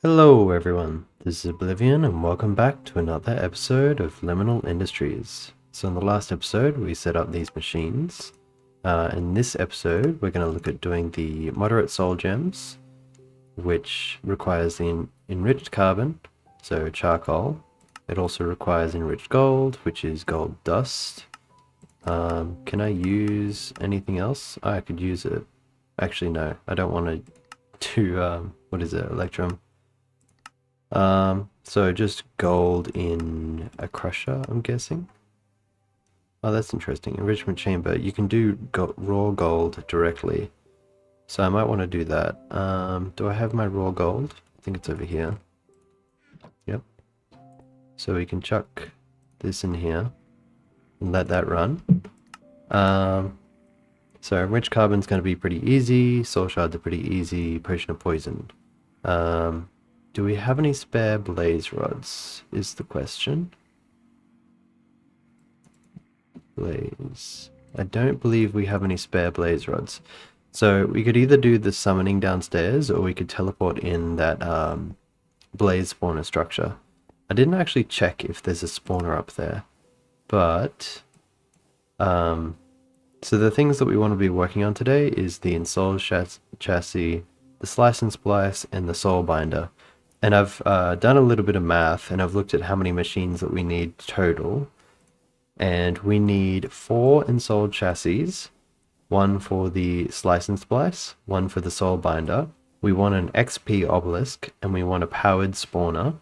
Hello everyone, this is Oblivion and welcome back to another episode of Liminal Industries. So in the last episode we set up these machines. In this episode we're going to look at doing the moderate soul gems, which requires the enriched carbon, so charcoal. It also requires enriched gold, which is gold dust. Can I use anything else? Oh, I could use it. Actually no, I don't want to do, what is it, electrum. So just gold in a crusher, I'm guessing. Oh, that's interesting. Enrichment chamber. You can do raw gold directly. So I might want to do that. Do I have my raw gold? I think it's over here. Yep. So we can chuck this in here and let that run. So enriched carbon's going to be pretty easy. Soul shards are pretty easy. Potion of poison. Do we have any spare blaze rods is the question. Blaze. I don't believe we have any spare blaze rods. So we could either do the summoning downstairs or we could teleport in that blaze spawner structure. I didn't actually check if there's a spawner up there, but so the things that we want to be working on today is the ensouled chassis, the slice and splice, and the soul binder. And I've done a little bit of math and I've looked at how many machines that we need total. And we need 4 ensouled chassis, 1 for the slice and splice, 1 for the soul binder. We want an XP obelisk and we want a powered spawner.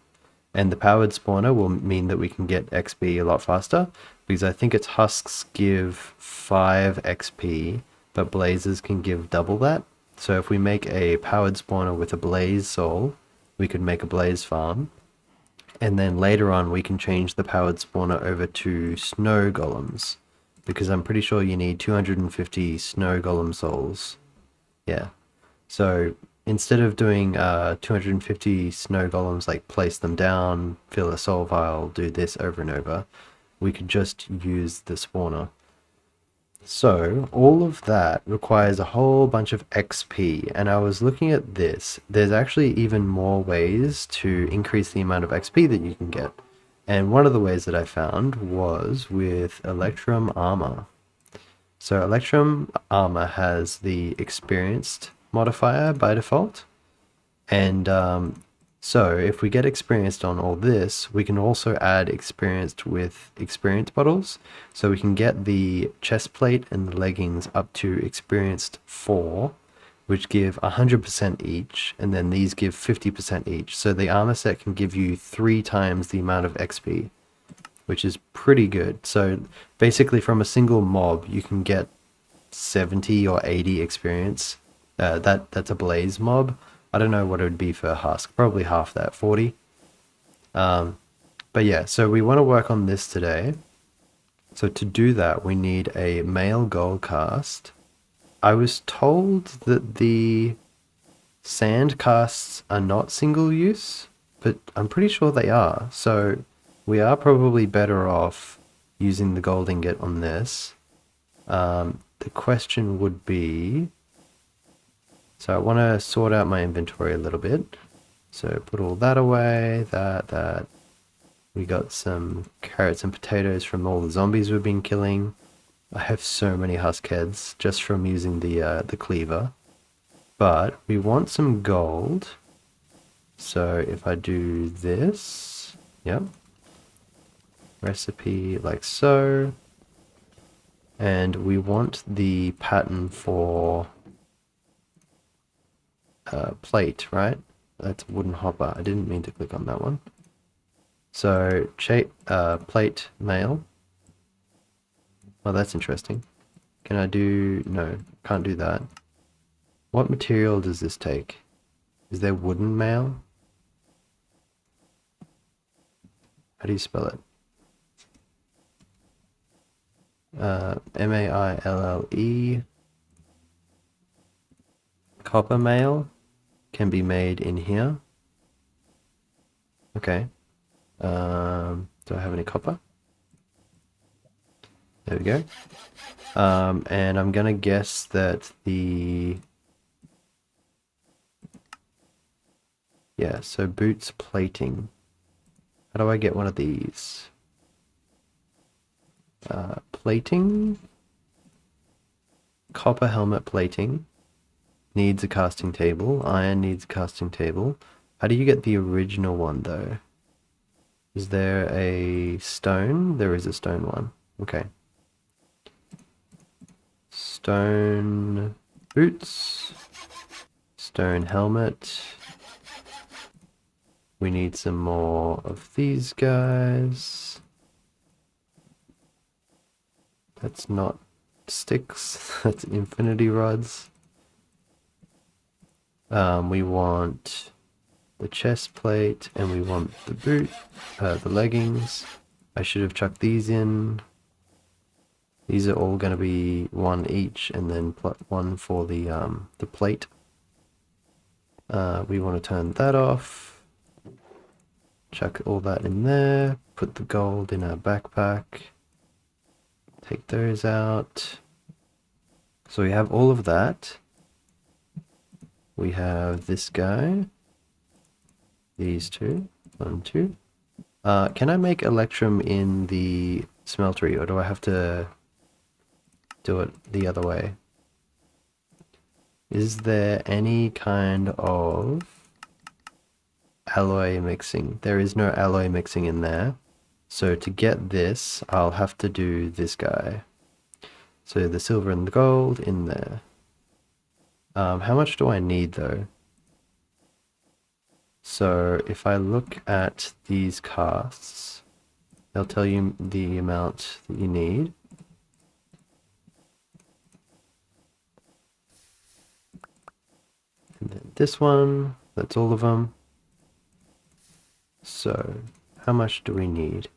And the powered spawner will mean that we can get XP a lot faster because I think its husks give 5 XP, but blazes can give double that. So if we make a powered spawner with a blaze soul, we could make a blaze farm. And then later on we can change the powered spawner over to snow golems, because I'm pretty sure you need 250 snow golem souls. Yeah. So instead of doing 250 snow golems, like place them down, fill a soul vial, do this over and over, we could just use the spawner. So all of that requires a whole bunch of XP, and I was looking at this. There's actually even more ways to increase the amount of XP that you can get. And one of the ways that I found was with Electrum Armor. So Electrum Armor has the experienced modifier by default. And so if we get experienced on all this, we can also add experienced with experience bottles. So we can get the chest plate and the leggings up to experienced 4, which give 100% each, and then these give 50% each. So the armor set can give you 3 times the amount of XP, which is pretty good. So basically from a single mob, you can get 70 or 80 experience. That's a blaze mob. I don't know what it would be for a husk. Probably half that, 40. But yeah, so we want to work on this today. So to do that, we need a male gold cast. I was told that the sand casts are not single use, but I'm pretty sure they are. So we are probably better off using the gold ingot on this. The question would be... So I want to sort out my inventory a little bit. So put all that away, that. We got some carrots and potatoes from all the zombies we've been killing. I have so many husk heads just from using the cleaver. But we want some gold. So if I do this, yep. Recipe like so. And we want the pattern for plate, right? That's wooden hopper. I didn't mean to click on that one. So plate mail. Oh, that's interesting. Can I do... No, can't do that. What material does this take? Is there wooden mail? How do you spell it? M-A-I-L-L-E. Copper mail can be made in here. Okay. Do I have any copper? There we go. And I'm gonna guess that the... Yeah, so boots plating. How do I get one of these? Plating. Copper helmet plating. Needs a casting table. Iron needs a casting table. How do you get the original one though? Is there a stone? There is a stone one. Okay. Stone boots. Stone helmet. We need some more of these guys. That's not sticks. That's infinity rods. We want the chest plate, and we want the boot, the leggings. I should have chucked these in. These are all going to be one each, and then one for the plate. We want to turn that off. Chuck all that in there. Put the gold in our backpack. Take those out. So we have all of that. We have this guy. These two. 1, 2. Can I make electrum in the smeltery, or do I have to do it the other way? Is there any kind of alloy mixing? There is no alloy mixing in there. So to get this, I'll have to do this guy. So the silver and the gold in there. How much do I need though? So if I look at these casts, they'll tell you the amount that you need. And then this one, that's all of them. So how much do we need?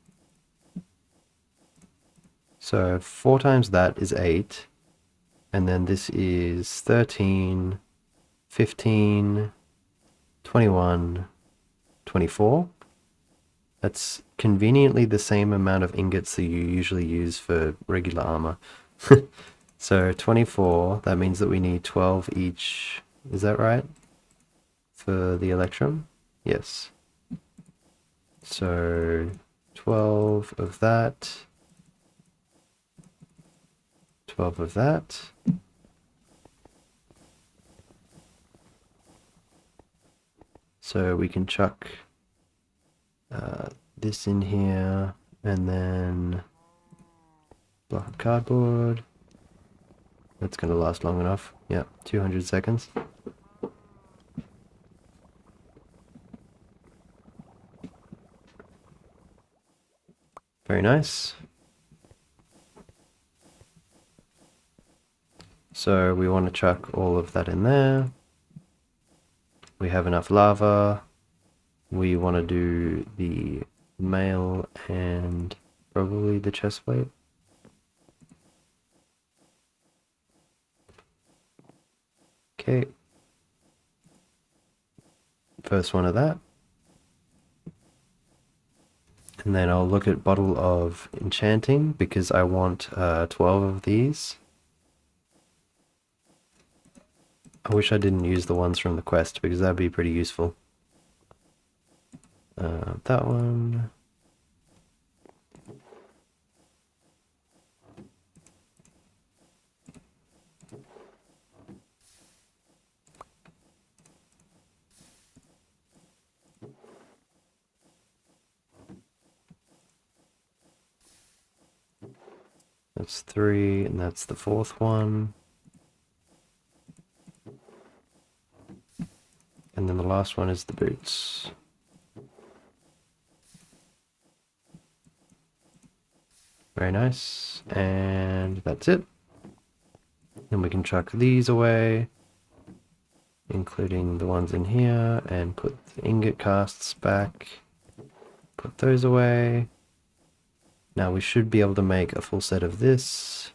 So 4 times that is 8. And then this is 13, 15, 21, 24. That's conveniently the same amount of ingots that you usually use for regular armor. So 24, that means that we need 12 each. Is that right? For the electrum? Yes. So 12 of that. 12 of that. So we can chuck this in here, and then block of cardboard. That's going to last long enough. Yeah, 200 seconds. Very nice. So we want to chuck all of that in there. We have enough lava. We want to do the mail and probably the chest plate. Okay. First one of that. And then I'll look at bottle of enchanting because I want 12 of these. I wish I didn't use the ones from the quest because that'd be pretty useful. That one. That's 3, and that's the 4th one. And then the last one is the boots. Very nice. And that's it. Then we can chuck these away, including the ones in here, and put the ingot casts back. Put those away. Now we should be able to make a full set of this.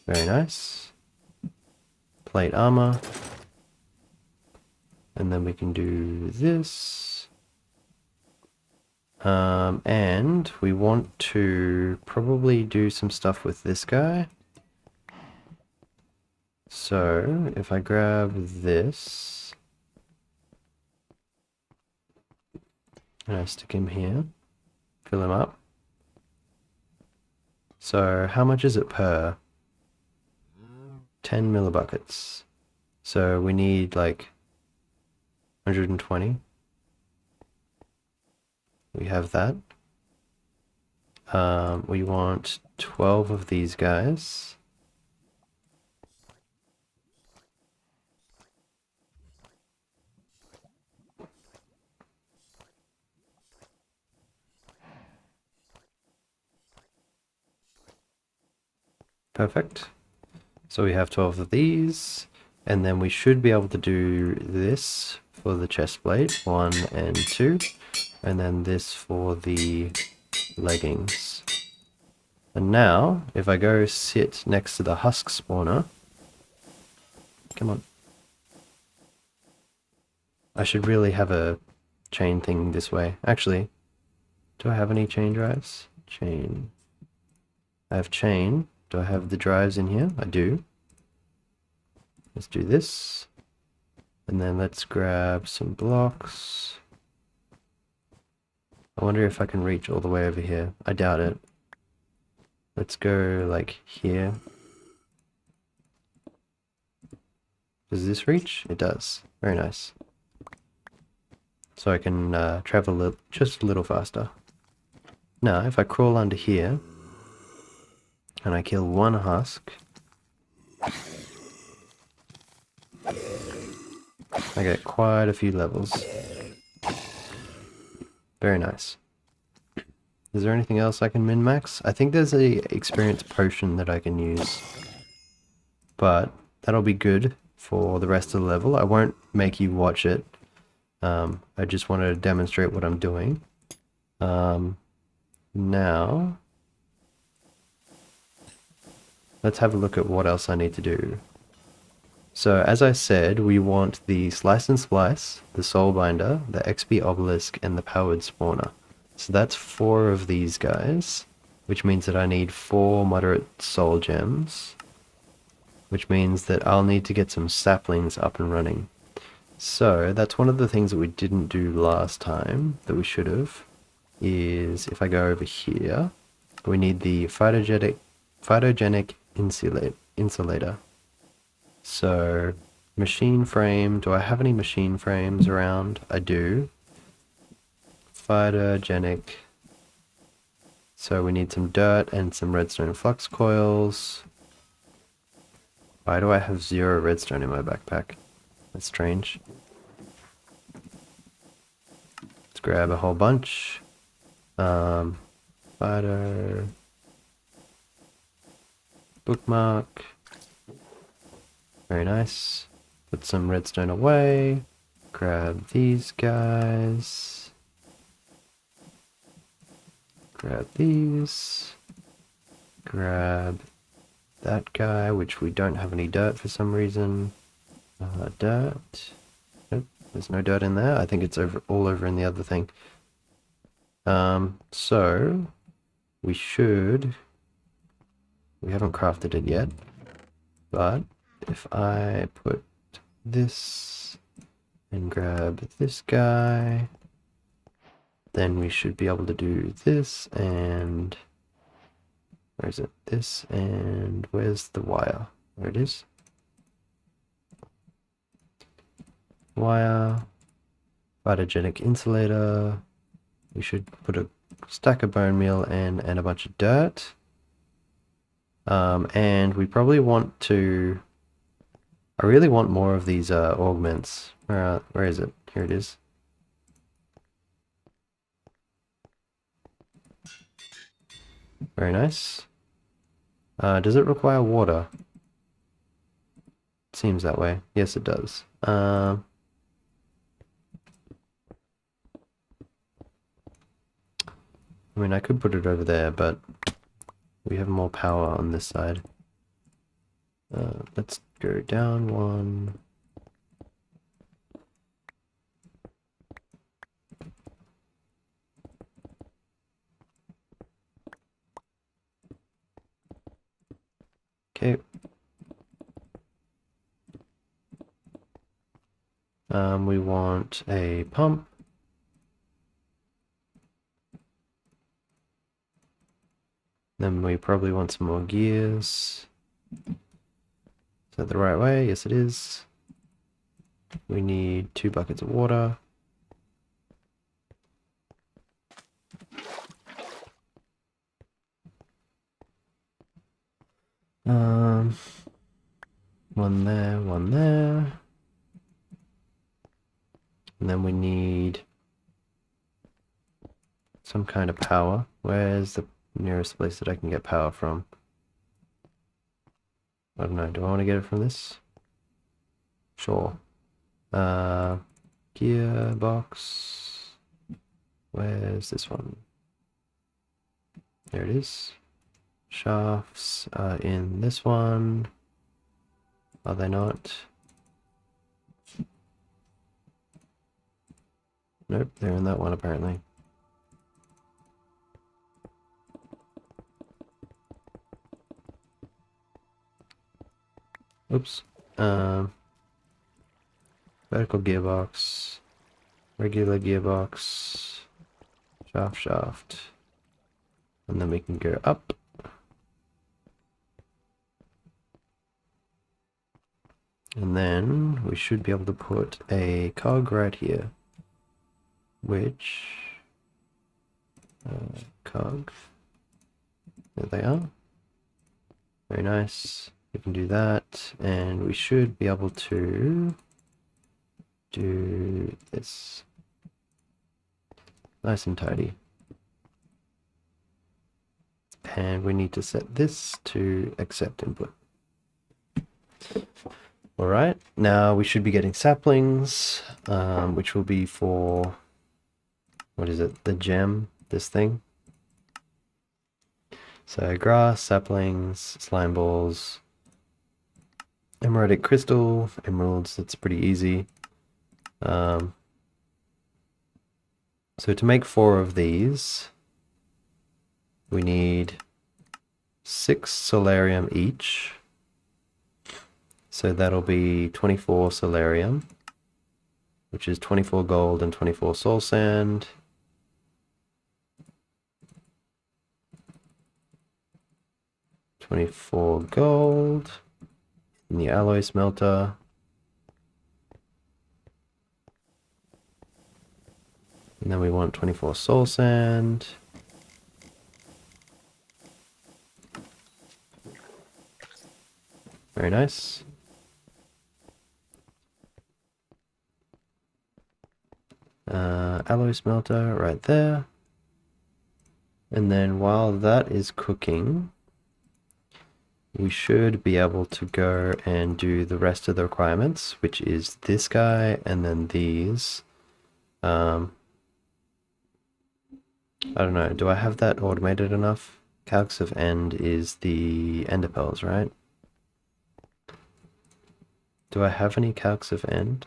Very nice. Plate armor. And then we can do this. And we want to probably do some stuff with this guy. So if I grab this and I stick him here, fill him up. So how much is it per? 10 millibuckets. So we need like 120. We have that. We want 12 of these guys. Perfect. So we have 12 of these, and then we should be able to do this for the chest plate, 1 and 2, and then this for the leggings. And now, if I go sit next to the husk spawner, come on. I should really have a chain thing this way. Actually, do I have any chain drives? Chain. I have chain. Do I have the drives in here? I do. Let's do this. And then let's grab some blocks. I wonder if I can reach all the way over here. I doubt it. Let's go like here. Does this reach? It does. Very nice. So I can travel just a little faster. Now, if I crawl under here and I kill one husk, I get quite a few levels. Very nice. Is there anything else I can min-max? I think there's a experience potion that I can use. But that'll be good for the rest of the level. I won't make you watch it. I just wanted to demonstrate what I'm doing. Now, let's have a look at what else I need to do. So as I said, we want the Slice and Splice, the Soul Binder, the XP Obelisk, and the Powered Spawner. So that's 4 of these guys, which means that I need 4 moderate soul gems, which means that I'll need to get some saplings up and running. So that's one of the things that we didn't do last time, that we should have, is if I go over here, we need the phytogenic insulator. So, machine frame, do I have any machine frames around? I do. Phytogenic. So we need some dirt and some redstone flux coils. Why do I have 0 redstone in my backpack? That's strange. Let's grab a whole bunch. Phyto. Bookmark. Very nice. Put some redstone away. Grab these guys. Grab these. Grab that guy, which we don't have any dirt for some reason. Dirt. Nope, there's no dirt in there. I think it's all over in the other thing. So we haven't crafted it yet, but if I put this and grab this guy, then we should be able to do this and where is it? This and where's the wire? There it is. Wire, phytogenic insulator. We should put a stack of bone meal and a bunch of dirt. And we probably want to... I really want more of these augments. Where is it? Here it is. Very nice. Does it require water? It seems that way. Yes, it does. I mean, I could put it over there, but we have more power on this side. Let's go down 1. Okay. We want a pump. Then we probably want some more gears. Is that the right way? Yes, it is. We need 2 buckets of water. One there, one there. And then we need some kind of power. Where's the nearest place that I can get power from? I don't know, do I want to get it from this? Sure. Gearbox. Where's this one? There it is. Shafts are in this one. Are they not? Nope, they're in that one apparently. Oops. Vertical gearbox. Regular gearbox. Shaft. And then we can go up. And then we should be able to put a cog right here. Which... cog. There they are. Very nice. We can do that. And we should be able to do this. Nice and tidy. And we need to set this to accept input. Alright, now we should be getting saplings, which will be for, what is it, the gem, this thing. So grass, saplings, slime balls, emeraldic crystal, emeralds, that's pretty easy. So to make 4 of these, we need 6 solarium each. So that'll be 24 solarium, which is 24 gold and 24 soul sand. $24 gold in the alloy smelter. And then we want 24 soul sand. Very nice. Alloy smelter right there. And then while that is cooking, we should be able to go and do the rest of the requirements, which is this guy and then these. I don't know, do I have that automated enough? Calx of end is the ender pearls, right? Do I have any calx of end?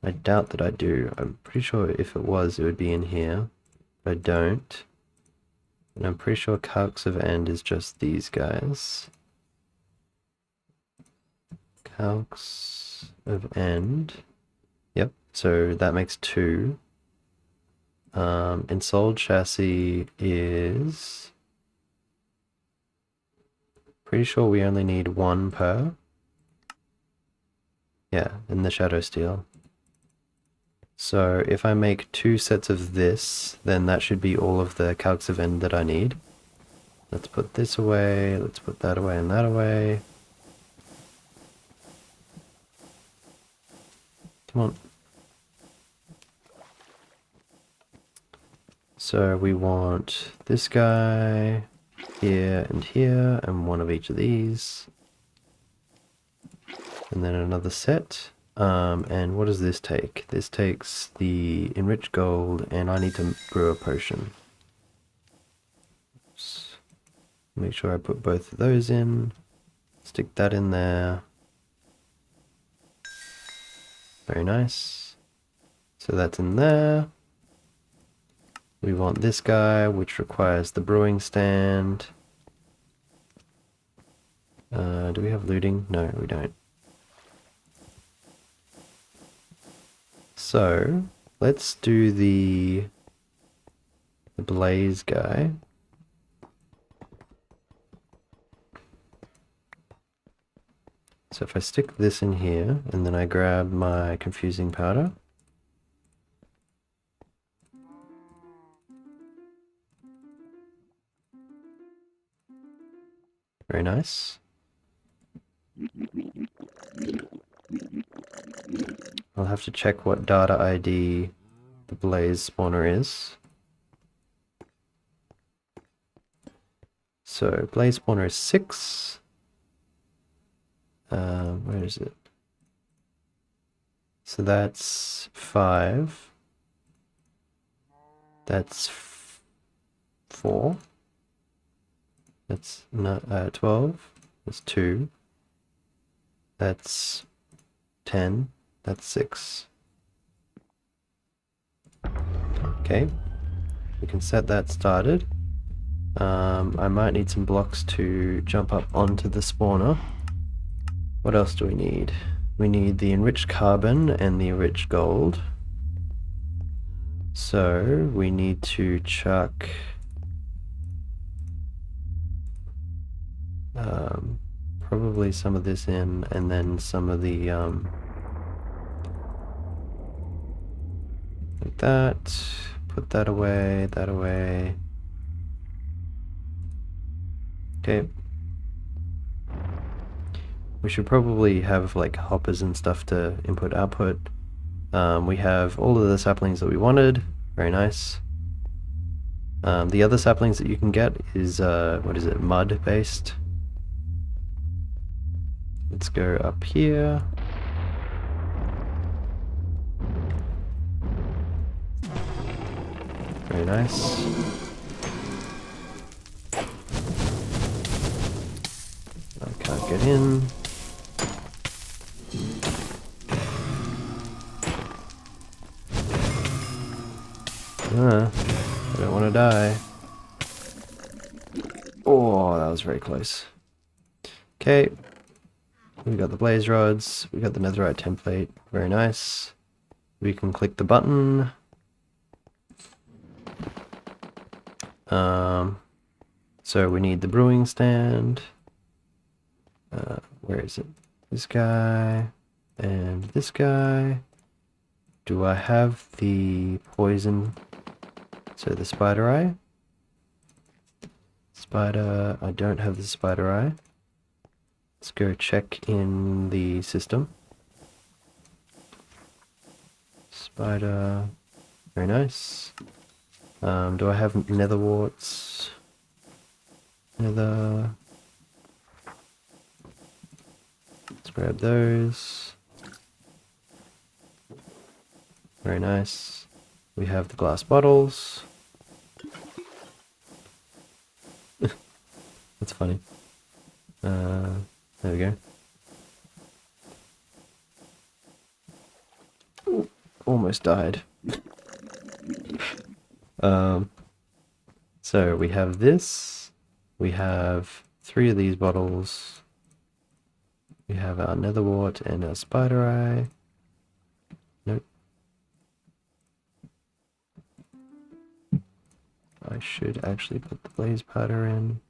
I doubt that I do. I'm pretty sure if it was, it would be in here. But I don't. And I'm pretty sure calx of end is just these guys. Calx of end. Yep, so that makes 2. Ensouled chassis is... Pretty sure we only need 1 per. Yeah, in the shadow steel. So if I make 2 sets of this, then that should be all of the calx of end that I need. Let's put this away, let's put that away and that away. Come on. So we want this guy here, and 1 of each of these. And then another set. And what does this take? This takes the enriched gold, and I need to brew a potion. Oops. Make sure I put both of those in. Stick that in there. Very nice. So that's in there. We want this guy, which requires the brewing stand. Do we have looting? No, we don't. So let's do the blaze guy. So if I stick this in here and then I grab my confusing powder. Very nice. I'll have to check what data ID the blaze spawner is. So blaze spawner is 6. Where is it? So that's 5. That's 4. That's not 12. That's 2. That's 10. That's 6. Okay, we can set that started. I might need some blocks to jump up onto the spawner. What else do we need? We need the enriched carbon and the enriched gold. So we need to chuck probably some of this in, and then some of the like that. Put that away, that away. Okay. We should probably have like hoppers and stuff to input output. We have all of the saplings that we wanted. Very nice. The other saplings that you can get is what is it, mud based. Let's go up here. Very nice. I can't get in. I don't want to die. Oh, that was very close. Okay. We got the blaze rods. We got the netherite template. Very nice. We can click the button. So we need the brewing stand. Where is it? This guy and this guy. Do I have the poison? So the spider eye. Spider, I don't have the spider eye. Let's go check in the system. Spider, very nice. Do I have nether warts? Nether. Let's grab those. Very nice. We have the glass bottles. That's funny. There we go. Ooh, almost died. So we have this. We have 3 of these bottles. We have our nether wart and our spider eye. Nope. I should actually put the blaze powder in.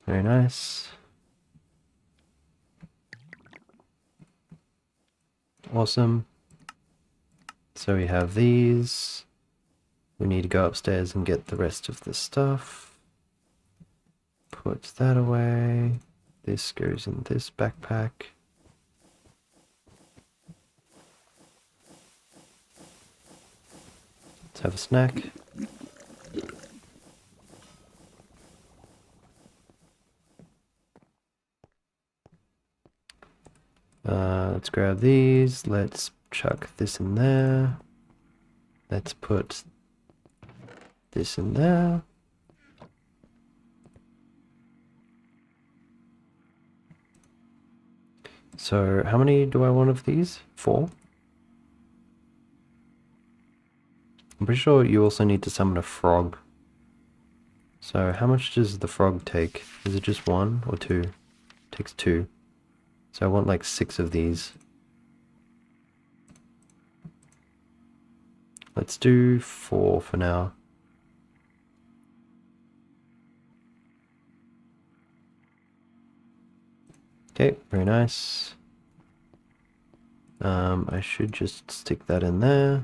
Very nice. Awesome. So we have these. We need to go upstairs and get the rest of the stuff. Put that away. This goes in this backpack. Let's have a snack. Let's grab these. Let's chuck this in there. Let's put this in there. So how many do I want of these? 4? I'm pretty sure you also need to summon a frog. So how much does the frog take? Is it just 1 or 2? It takes 2. So I want like 6 of these. Let's do 4 for now. Okay, very nice. I should just stick that in there.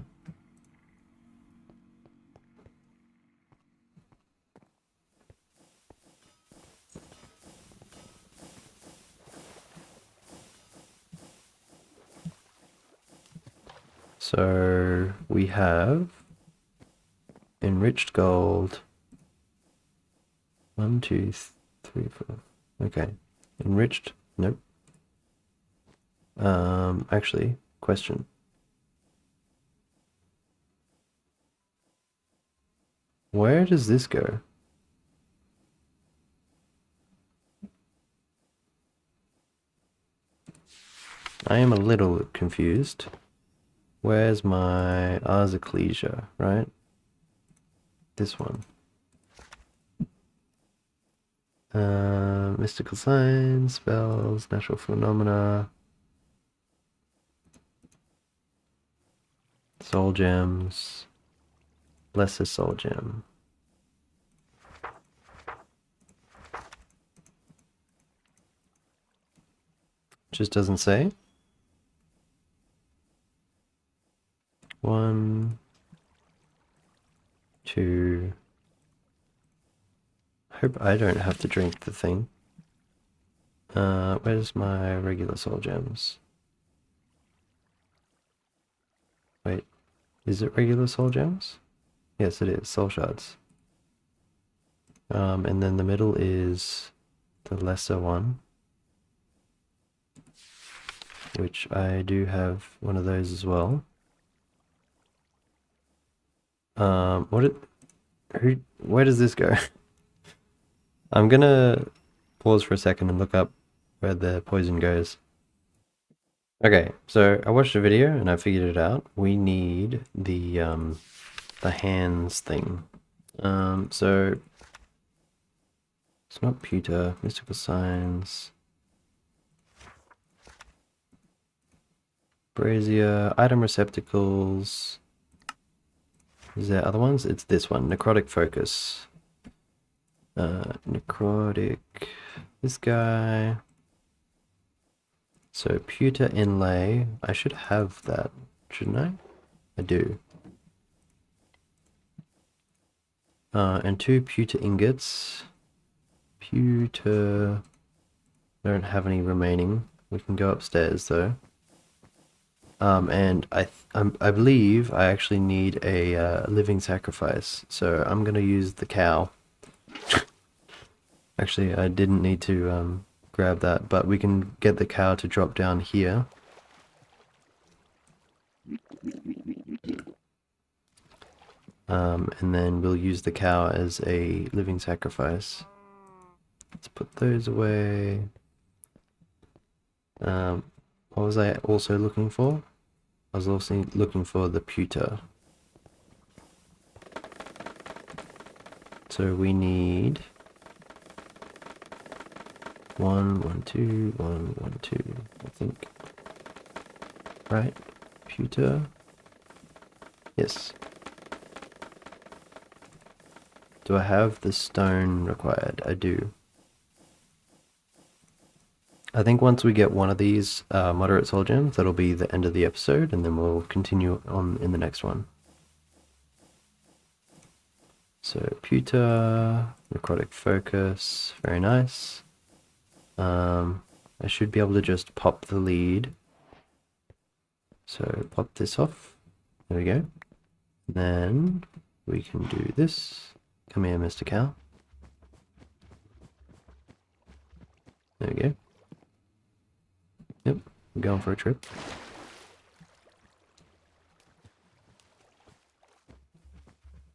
So we have enriched gold. 1, 2, 3, 4. Okay. Enriched. Nope. Actually, question. Where does this go? I am a little confused. Where's my Ars Ecclesia, right? This one. Mystical signs, spells, natural phenomena, soul gems, lesser soul gem. Just doesn't say. 1, 2. Hope I don't have to drink the thing. Where's my regular soul gems? Wait, is it regular soul gems? Yes, it is. Soul shards. And then the middle is the lesser one, which I do have one of those as well. Where does this go? I'm gonna pause for a second and look up where the poison goes. Okay, so I watched a video and I figured it out. We need the hands thing. So it's not pewter, mystical signs, brazier, item receptacles. Is there other ones? It's this one, necrotic focus. Necrotic, this guy. So pewter inlay, I should have that, shouldn't I? I do. And 2 pewter ingots. Pewter, I don't have any remaining. We can go upstairs though. And I believe I actually need a living sacrifice, so I'm gonna use the cow. Actually, I didn't need to grab that, but we can get the cow to drop down here. And then we'll use the cow as a living sacrifice. Let's put those away. What was I also looking for? I was also looking for the pewter. So we need 1, 1, 2, 1, 1, 2, I think. Right? Pewter. Yes. Do I have the stone required? I do. I think once we get one of these moderate soul gems, that'll be the end of the episode, and then we'll continue on in the next one. So pewter, necrotic focus, very nice. I should be able to just pop the lead. So pop this off. There we go. Then we can do this. Come here, Mr. Cow. There we go. Yep, we're going for a trip.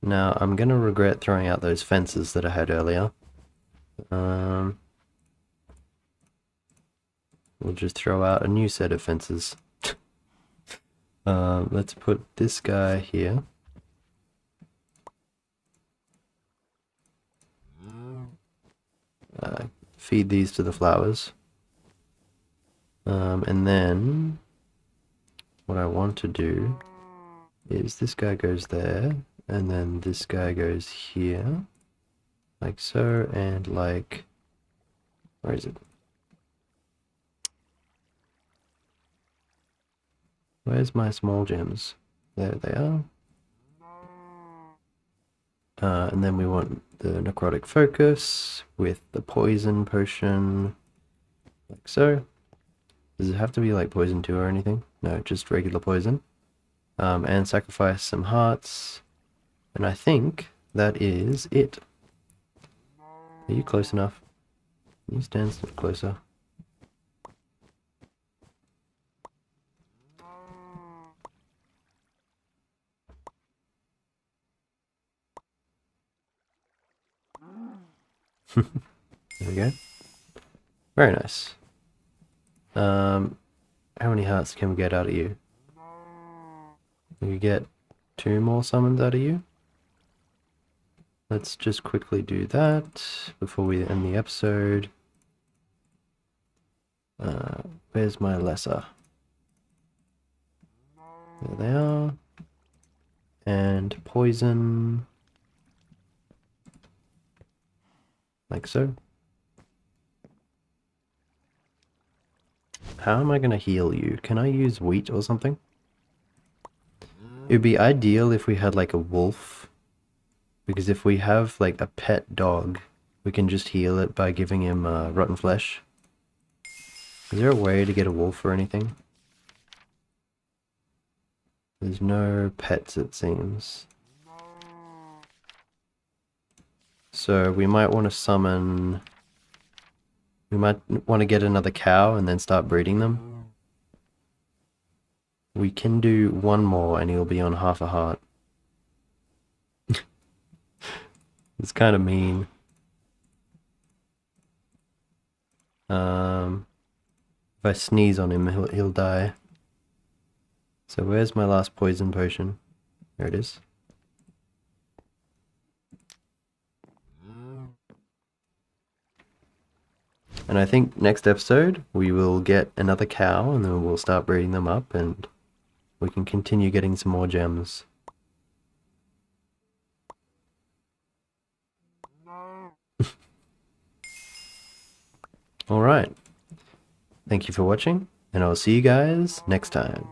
Now, I'm gonna regret throwing out those fences that I had earlier. We'll just throw out a new set of fences. Let's put this guy here. Feed these to the flowers. And then what I want to do is this guy goes there, and then this guy goes here, like so, and like, where is it? Where's my small gems? There they are. And then we want the necrotic focus with the poison potion, like so. Does it have to be like poison 2 or anything? No, just regular poison. And sacrifice some hearts. And I think that is it. Are you close enough? Can you stand closer? There we go. Very nice. How many hearts can we get out of you? We get 2 more summons out of you. Let's just quickly do that before we end the episode. Where's my lesser? There they are. And poison. Like so. How am I going to heal you? Can I use wheat or something? It would be ideal if we had like a wolf. Because if we have like a pet dog, we can just heal it by giving him rotten flesh. Is there a way to get a wolf or anything? There's no pets, it seems. So we might want to summon... We might want to get another cow and then start breeding them. We can do 1 more and he'll be on half a heart. It's kind of mean. If I sneeze on him, he'll die. So where's my last poison potion? There it is. And I think next episode we will get another cow and then we'll start breeding them up and we can continue getting some more gems. Alright. Thank you for watching, and I'll see you guys next time.